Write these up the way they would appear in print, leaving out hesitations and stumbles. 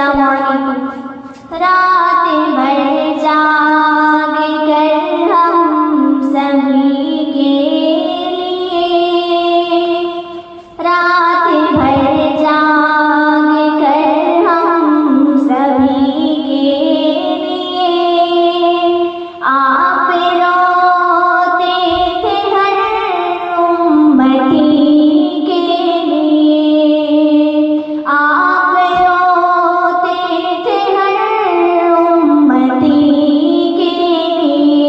السلام علیکم۔ رات بھر جاگ کر ہم سبھی کے لیے، رات بھر جاگ کر ہم سبھی کے لیے، آپ روتے تھے ہر امتی کے لیے، آپ روتے تھے ہر امتی کے لیے،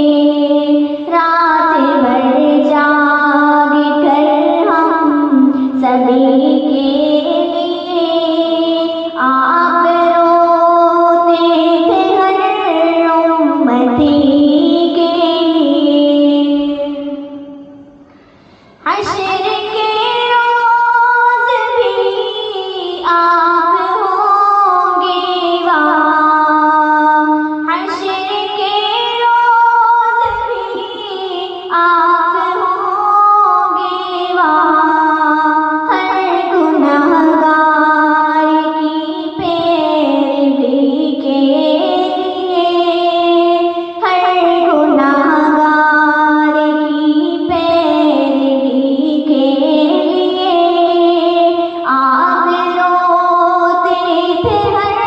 رات بھر جاگ کر ہم سبھی کے لیے، آپ روتے تھے ہر امتی کے لیے۔ حشر کے روز بھی آپ ہوں گے وہاں، حشر کے روز بھی آپ ہوں گے وہاں، ہر گنہگار کی پیروی کے لیے، ہر گنہگار کی پیروی کے لیے، آپ روتے تھے ہر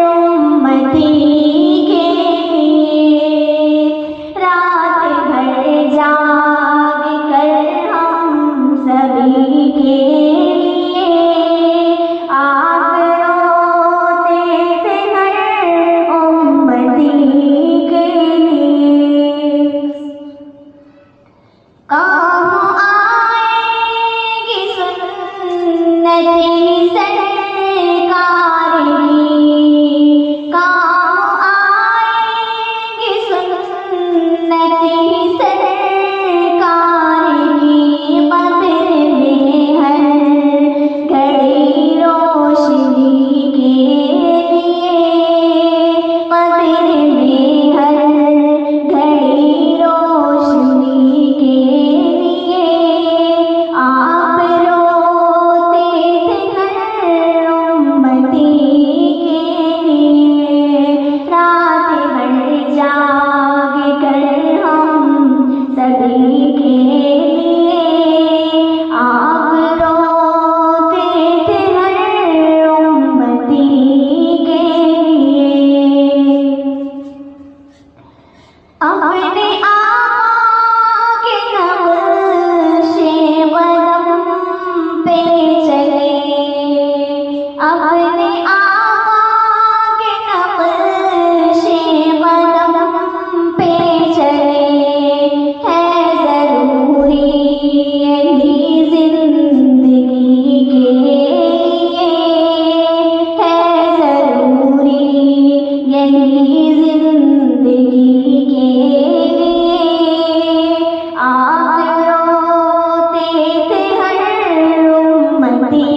امتی کے لیے، رات بھر جاگ کر ہم سبھی کے لیے، آپ روتے تھے ہر امتی کے لیے۔ کام آئے گی سنتی سرکار کی، کام آئے گی سنتی سرکار کی، قبر میں ہر گھڑی روشنی کے لیے، قبر میں ہر گھڑی روشنی کے لیے، آپ روتے تھے ہر امتی کے لیے، رات بھر جاگ کر ہم سبھی کے لیے، آپ روتے تھے ہر امتی کے لیے۔ اپنے آقا کے نقش قدم پہ چلے، اپنے آقا کے نقش قدم پہ چلے، ہے ضروری یہی زندگی کے لیے، ہے ضروری یہی زندگی کے لیے، آپ روتے تھے ہر امتی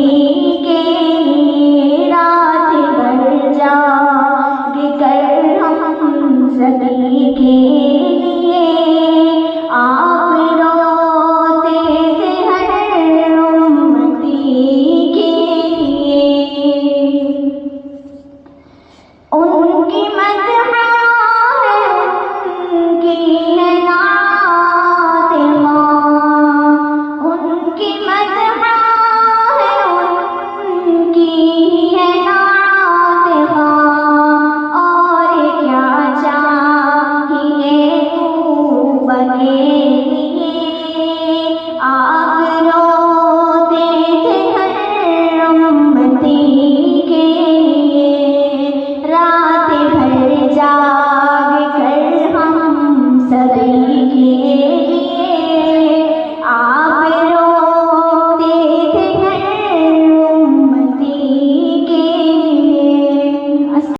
کے لیے، رات بھر جاگ کر ہم سبھی کے لیے، آپ روتے تھے ہر امتی کے لیے۔ ان